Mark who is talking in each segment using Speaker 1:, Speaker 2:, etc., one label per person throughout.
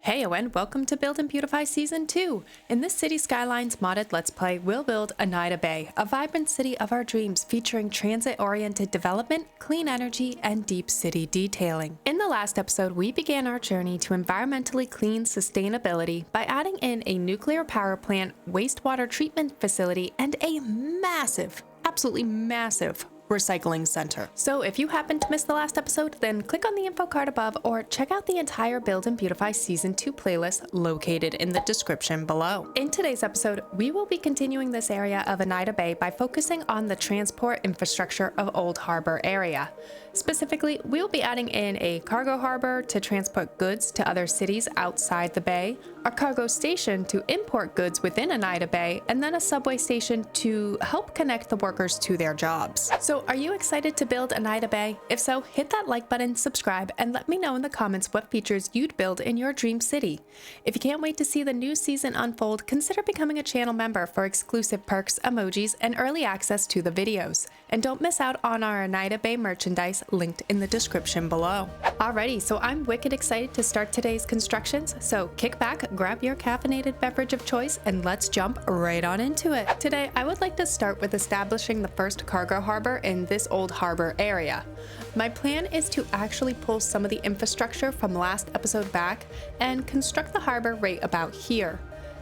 Speaker 1: Heyo and welcome to Build and Beautify Season 2. In this Cities Skylines modded Let's Play, we'll build Eneida Bay, a vibrant city of our dreams featuring transit-oriented development, clean energy, and deep city detailing. In the last episode, we began our journey to environmentally clean sustainability by adding in a nuclear power plant, wastewater treatment facility, and a massive, absolutely massive recycling center. So if you happen to miss the last episode, then click on the info card above or check out the entire Build and Beautify Season 2 playlist located in the description below. In today's episode, we will be continuing this area of Eneida Bay by focusing on the transport infrastructure of Old Harbor area. Specifically, we'll be adding in a cargo harbor to transport goods to other cities outside the bay, a cargo station to import goods within Eneida Bay, and then a subway station to help connect the workers to their jobs. So are you excited to build Eneida Bay? If so, hit that like button, subscribe, and let me know in the comments what features you'd build in your dream city. If you can't wait to see the new season unfold, consider becoming a channel member for exclusive perks, emojis, and early access to the videos. And don't miss out on our Eneida Bay merchandise linked in the description below. Alrighty, so I'm wicked excited to start today's constructions, so kick back, grab your caffeinated beverage of choice, and let's jump right on into it. Today, I would like to start with establishing the first cargo harbor in this Old Harbor area. My plan is to actually pull some of the infrastructure from last episode back and construct the harbor right about here.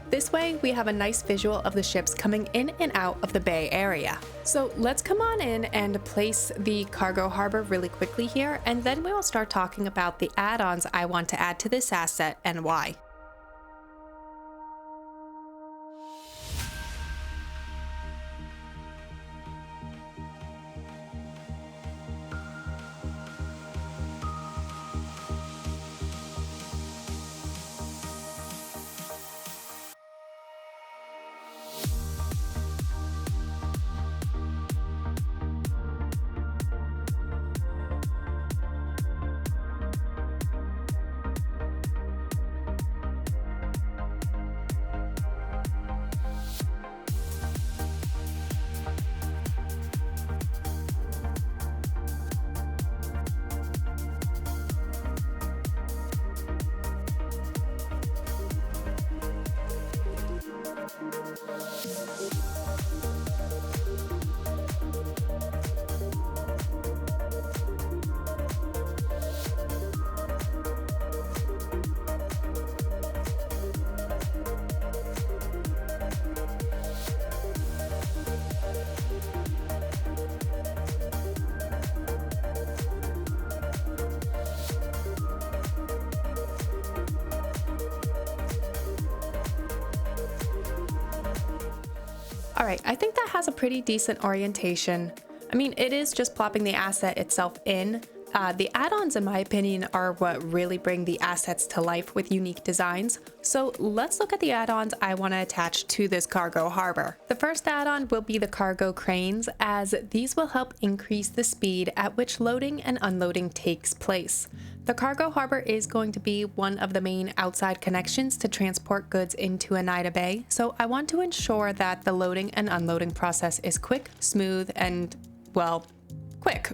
Speaker 1: This way, we have a nice visual of the ships coming in and out of the bay area. So let's come on in and place the cargo harbor really quickly here, and then we will start talking about the add-ons I want to add to this asset and why. Alright, I think that has a pretty decent orientation. I mean, it is just plopping the asset itself in. The add-ons, in my opinion, are what really bring the assets to life with unique designs. So let's look at the add-ons I want to attach to this cargo harbor. The first add-on will be the cargo cranes, as these will help increase the speed at which loading and unloading takes place. The cargo harbor is going to be one of the main outside connections to transport goods into Eneida Bay, so I want to ensure that the loading and unloading process is quick, smooth, and, well, quick.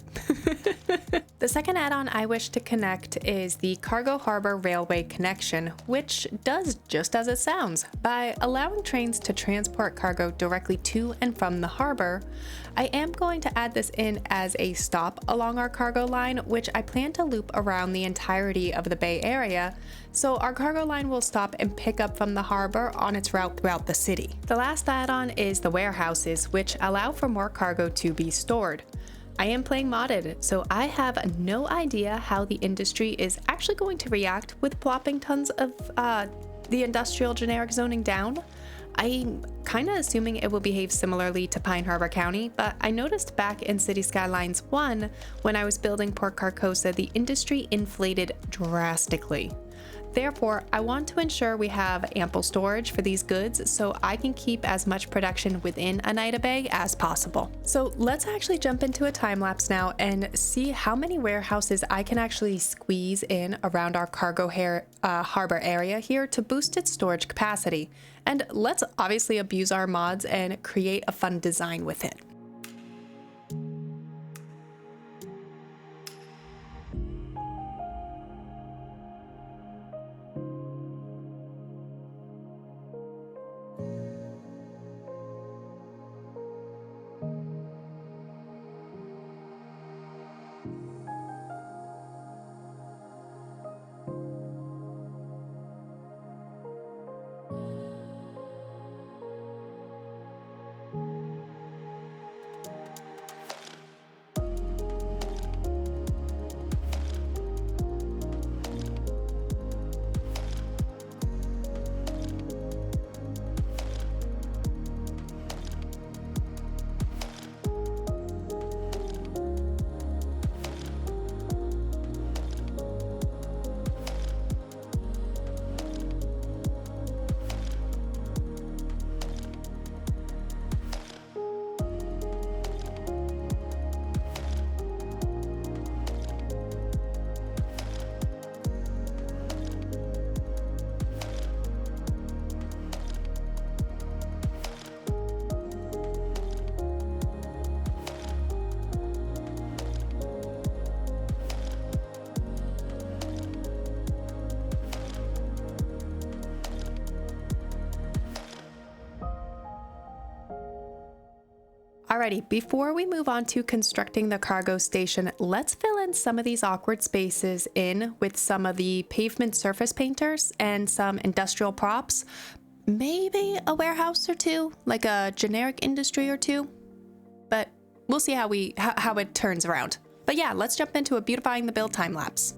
Speaker 1: The second add-on I wish to connect is the Cargo Harbor Railway connection, which does just as it sounds. By allowing trains to transport cargo directly to and from the harbor, I am going to add this in as a stop along our cargo line, which I plan to loop around the entirety of the Bay Area, so our cargo line will stop and pick up from the harbor on its route throughout the city. The last add-on is the warehouses, which allow for more cargo to be stored. I am playing modded, so I have no idea how the industry is actually going to react with plopping tons of the industrial generic zoning down. I'm kind of assuming it will behave similarly to Pine Harbor County, but I noticed back in Cities Skylines 1, when I was building Port Carcosa, the industry inflated drastically. Therefore, I want to ensure we have ample storage for these goods so I can keep as much production within Eneida Bay as possible. So let's actually jump into a time lapse now and see how many warehouses I can actually squeeze in around our cargo harbor area here to boost its storage capacity. And let's obviously abuse our mods and create a fun design with it. Alrighty, before we move on to constructing the cargo station, let's fill in some of these awkward spaces in with some of the pavement surface painters and some industrial props. Maybe a warehouse or two, like a generic industry or two. But we'll see how it turns around. But yeah, let's jump into a beautifying the build time lapse.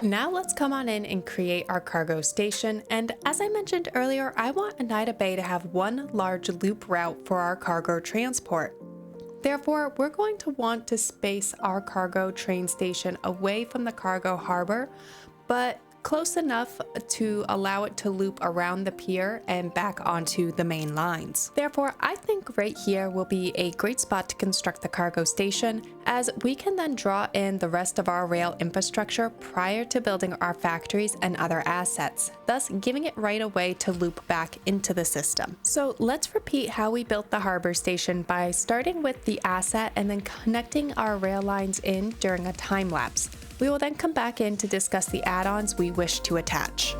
Speaker 1: Now let's come on in and create our cargo station, and as I mentioned earlier, I want Eneida Bay to have one large loop route for our cargo transport. Therefore, we're going to want to space our cargo train station away from the cargo harbor, but close enough to allow it to loop around the pier and back onto the main lines. Therefore, I think right here will be a great spot to construct the cargo station, as we can then draw in the rest of our rail infrastructure prior to building our factories and other assets, thus giving it right away to loop back into the system. So let's repeat how we built the harbor station by starting with the asset and then connecting our rail lines in during a time lapse. We will then come back in to discuss the add-ons we wish to attach.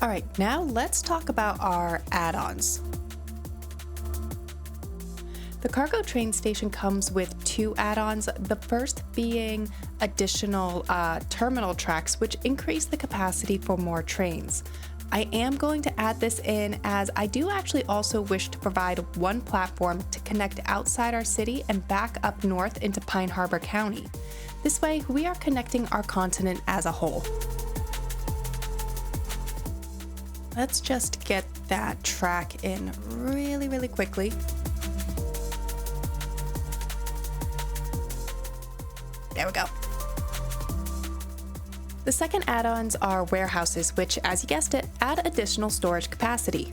Speaker 1: All right, now let's talk about our add-ons. The cargo train station comes with two add-ons, the first being additional terminal tracks, which increase the capacity for more trains. I am going to add this in as I do actually also wish to provide one platform to connect outside our city and back up north into Pine Harbor County. This way, we are connecting our continent as a whole. Let's just get that track in really quickly. There we go. The second add-ons are warehouses, which, as you guessed it, add additional storage capacity.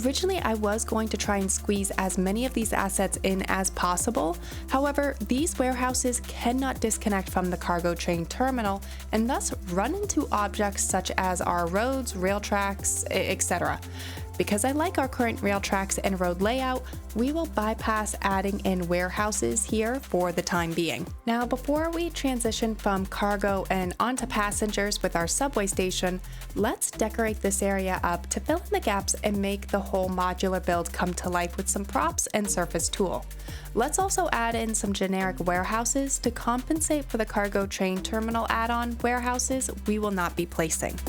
Speaker 1: Originally, I was going to try and squeeze as many of these assets in as possible. However, these warehouses cannot disconnect from the cargo train terminal and thus run into objects such as our roads, rail tracks, etc. Because I like our current rail tracks and road layout, we will bypass adding in warehouses here for the time being. Now, before we transition from cargo and onto passengers with our subway station, let's decorate this area up to fill in the gaps and make the whole modular build come to life with some props and surface tool. Let's also add in some generic warehouses to compensate for the cargo train terminal add-on warehouses we will not be placing.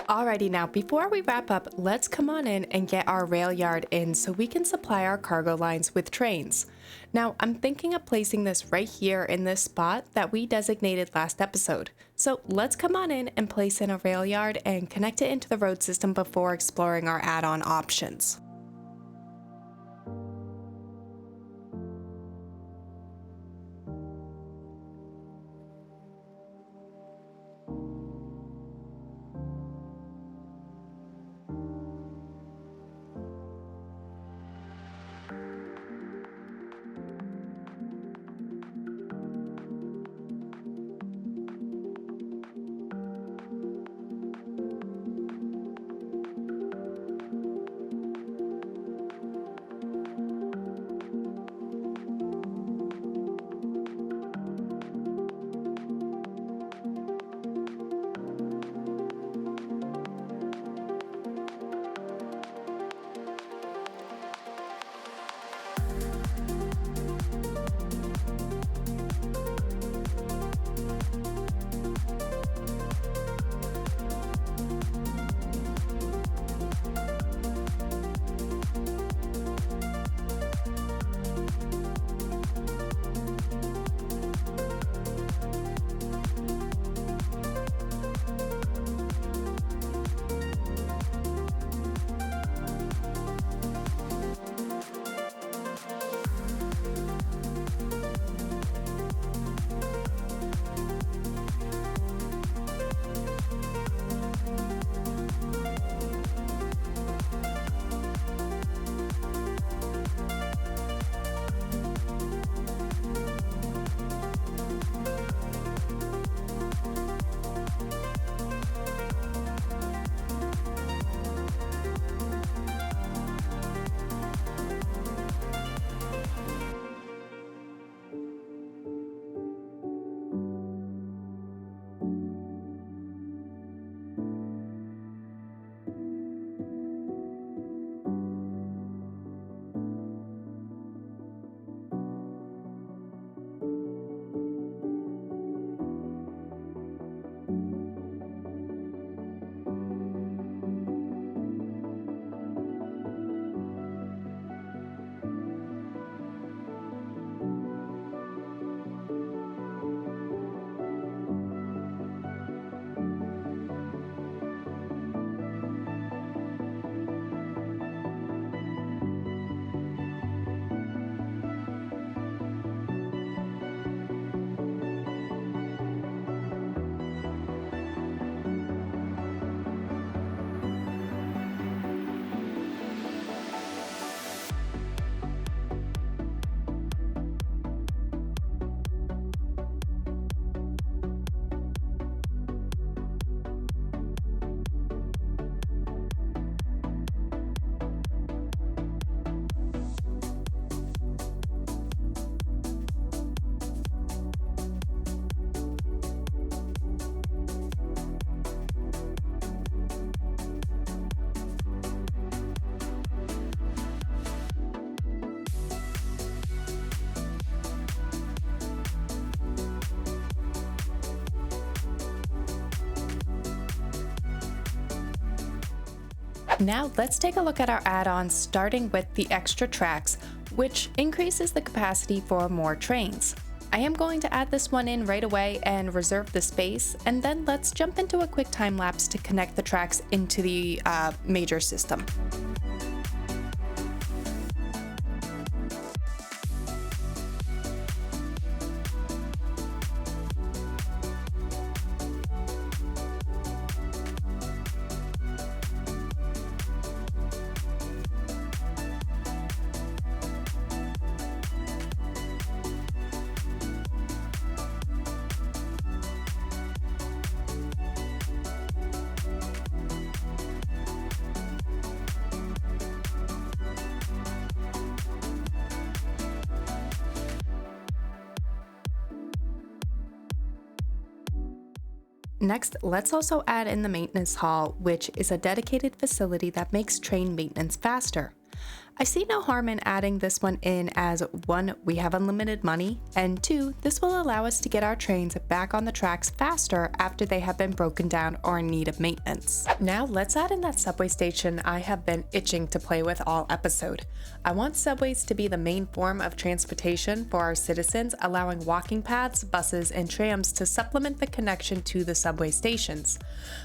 Speaker 1: Alrighty, now before we wrap up, let's come on in and get our rail yard in so we can supply our cargo lines with trains. Now, I'm thinking of placing this right here in this spot that we designated last episode. So let's come on in and place in a rail yard and connect it into the road system before exploring our add-on options. Now let's take a look at our add-ons, starting with the extra tracks, which increases the capacity for more trains. I am going to add this one in right away and reserve the space, and then let's jump into a quick time lapse to connect the tracks into the major system. Next, let's also add in the maintenance hall, which is a dedicated facility that makes train maintenance faster. I see no harm in adding this one in as 1, we have unlimited money, and 2, this will allow us to get our trains back on the tracks faster after they have been broken down or in need of maintenance. Now let's add in that subway station I have been itching to play with all episode. I want subways to be the main form of transportation for our citizens, allowing walking paths, buses, and trams to supplement the connection to the subway stations.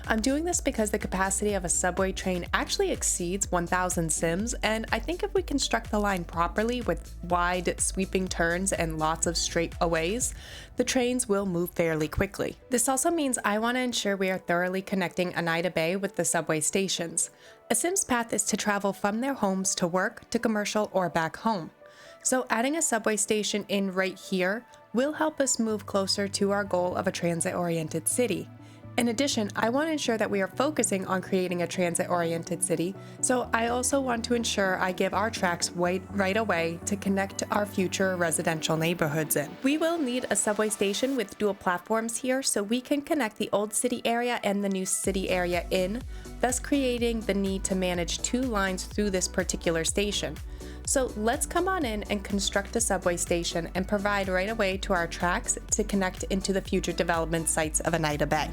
Speaker 1: I'm doing this because the capacity of a subway train actually exceeds 1,000 sims, and I think if we construct the line properly with wide sweeping turns and lots of straightaways, the trains will move fairly quickly. This also means I want to ensure we are thoroughly connecting Eneida Bay with the subway stations. A sim's path is to travel from their homes to work, to commercial, or back home. So adding a subway station in right here will help us move closer to our goal of a transit-oriented city. In addition, I want to ensure that we are focusing on creating a transit-oriented city, so I also want to ensure I give our tracks right away to connect our future residential neighborhoods in. We will need a subway station with dual platforms here so we can connect the old city area and the new city area in, thus creating the need to manage 2 lines through this particular station. So let's come on in and construct a subway station and provide right away to our tracks to connect into the future development sites of Eneida Bay.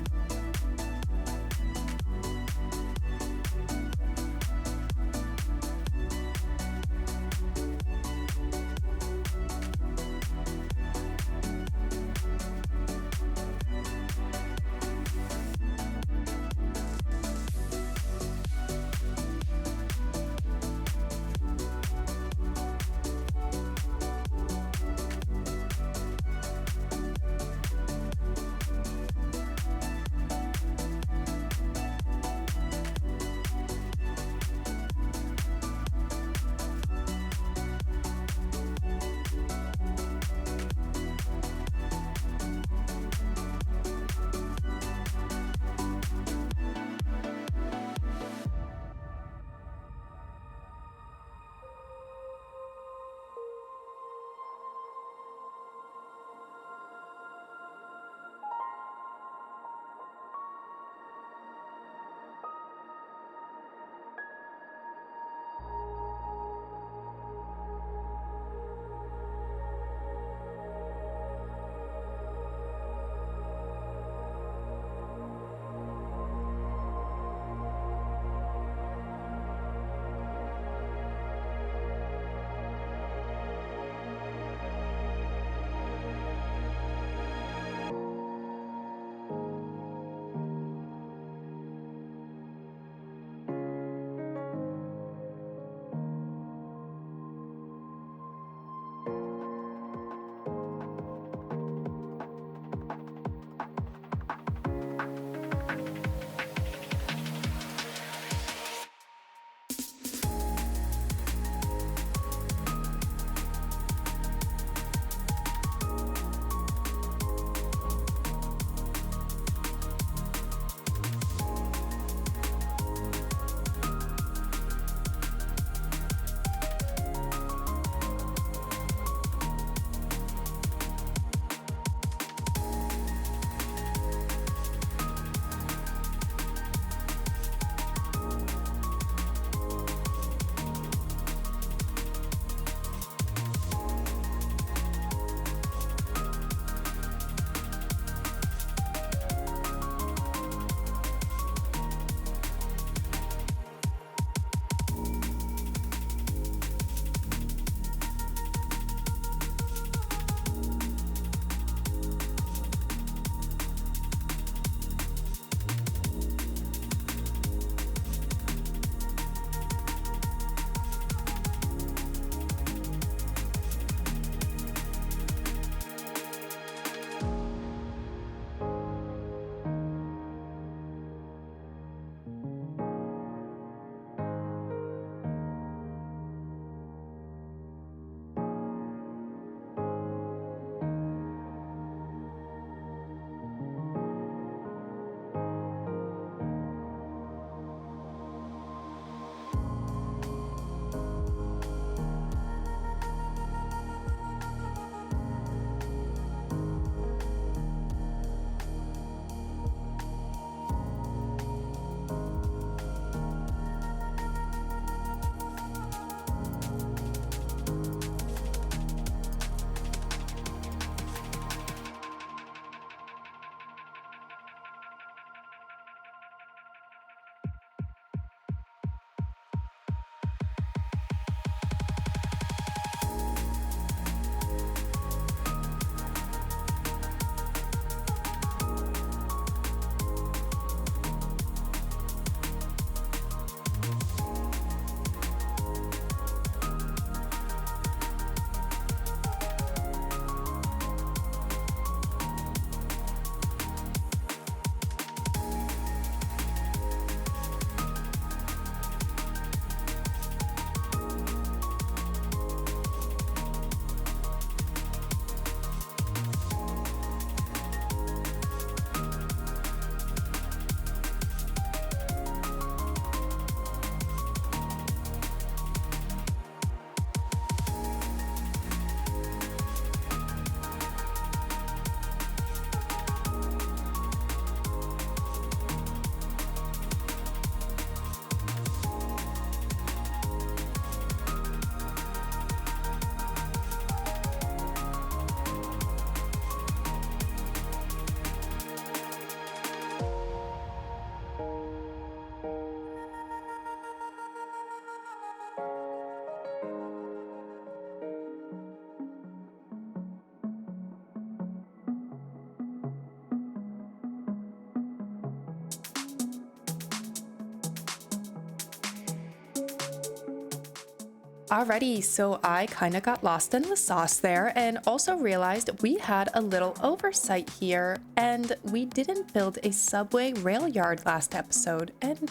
Speaker 1: Alrighty, so I kind of got lost in the sauce there and also realized we had a little oversight here and we didn't build a subway rail yard last episode. And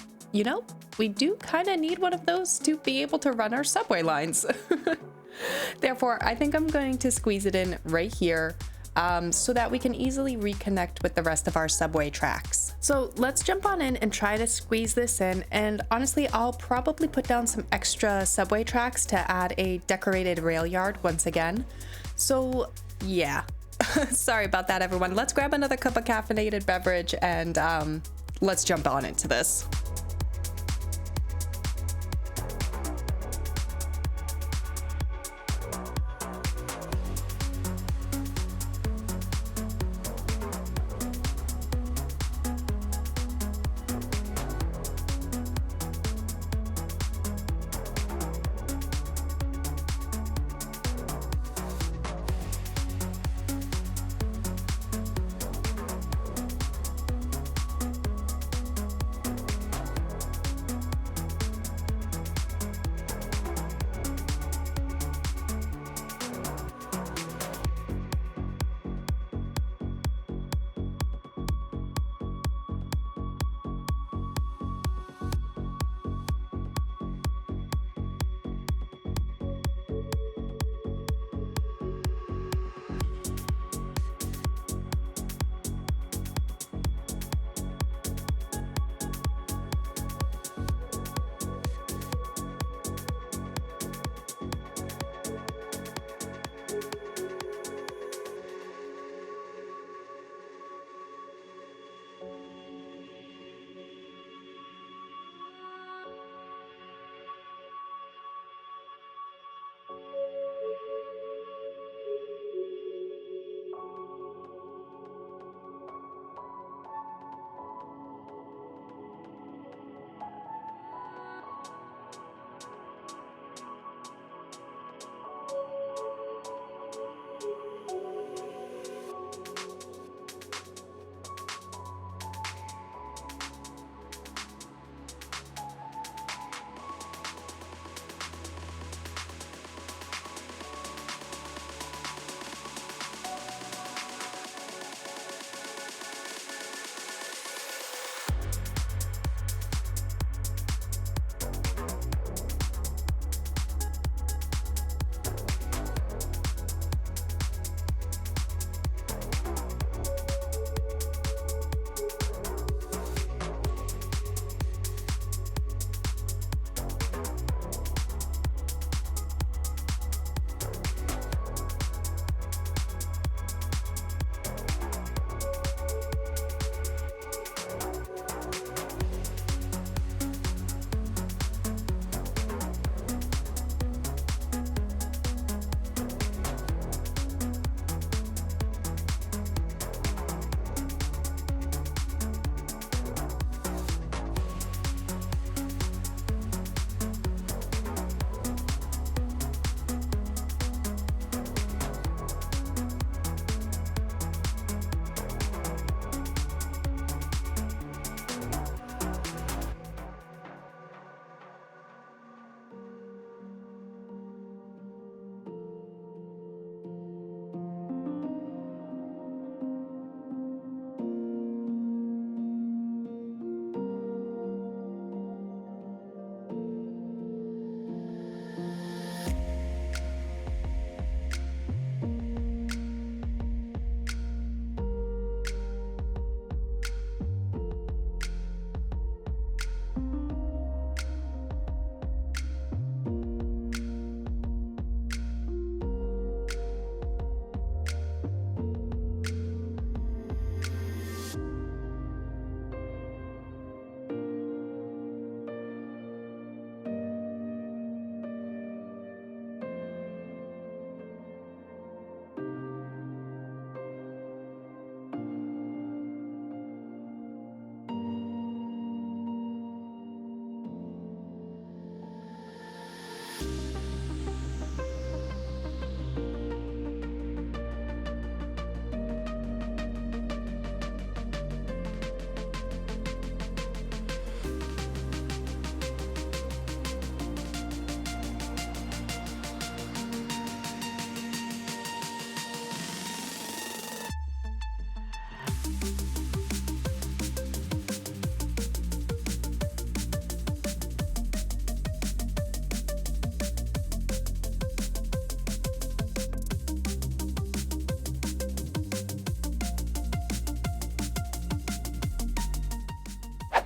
Speaker 1: we do kind of need one of those to be able to run our subway lines. Therefore, I think I'm going to squeeze it in right here so that we can easily reconnect with the rest of our subway tracks. So let's jump on in and try to squeeze this in. And honestly, I'll probably put down some extra subway tracks to add a decorated rail yard once again. So yeah, sorry about that, everyone. Let's grab another cup of caffeinated beverage and let's jump on into this.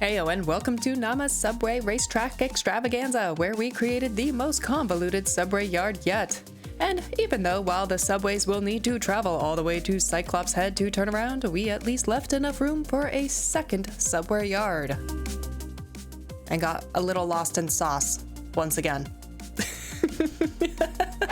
Speaker 1: Heyo and welcome to Nama's Subway Racetrack Extravaganza, where we created the most convoluted subway yard yet. And even though while the subways will need to travel all the way to Cyclops Head to turn around, we at least left enough room for a second subway yard. And got a little lost in sauce, once again.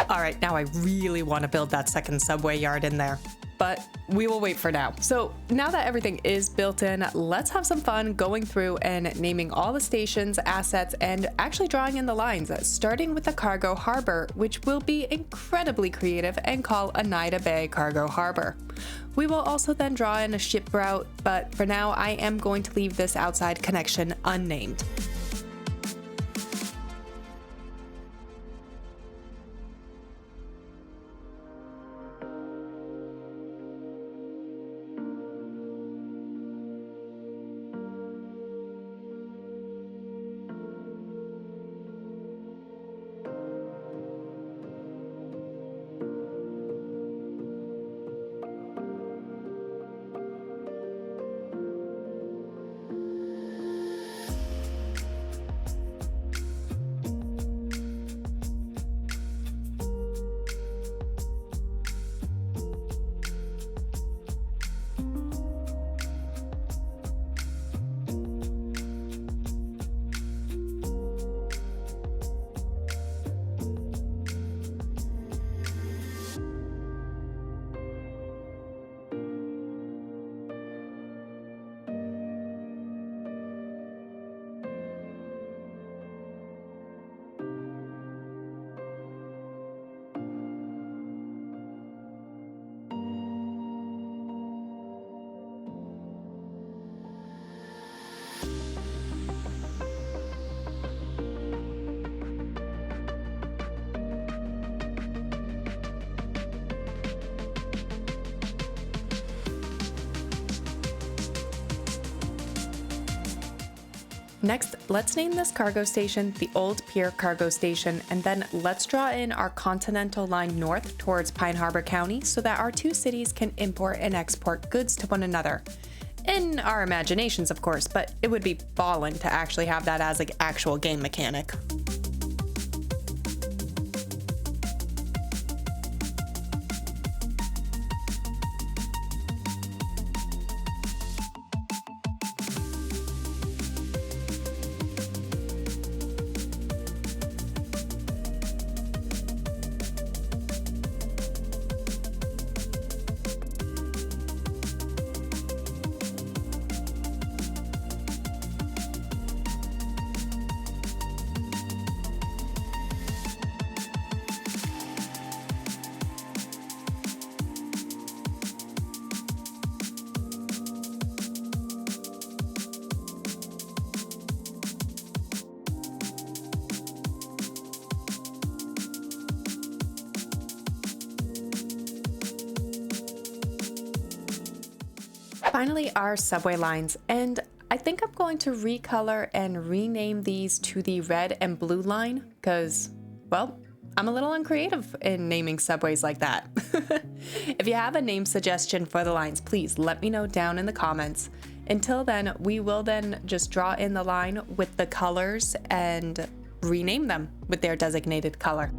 Speaker 1: Alright, now I really want to build that second subway yard in there. But we will wait for now. So now that everything is built in, let's have some fun going through and naming all the stations, assets, and actually drawing in the lines, starting with the cargo harbor, which will be incredibly creative and call Eneida Bay Cargo Harbor. We will also then draw in a ship route, but for now I am going to leave this outside connection unnamed. Next, let's name this cargo station the Old Pier Cargo Station, and then let's draw in our continental line north towards Pine Harbor County so that our two cities can import and export goods to one another. In our imaginations, of course, but it would be ballin' to actually have that as an actual game mechanic. Finally, our subway lines, and I think I'm going to recolor and rename these to the red and blue line because, well, I'm a little uncreative in naming subways like that. If you have a name suggestion for the lines, please let me know down in the comments. Until then, we will then just draw in the line with the colors and rename them with their designated color.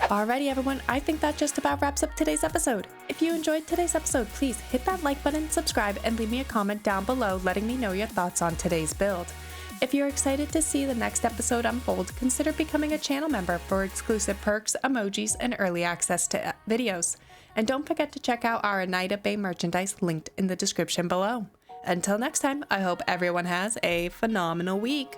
Speaker 1: Alrighty everyone, I think that just about wraps up today's episode. If you enjoyed today's episode, please hit that like button, subscribe, and leave me a comment down below letting me know your thoughts on today's build. If you're excited to see the next episode unfold, consider becoming a channel member for exclusive perks, emojis, and early access to videos. And don't forget to check out our Eneida Bay merchandise linked in the description below. Until next time, I hope everyone has a phenomenal week.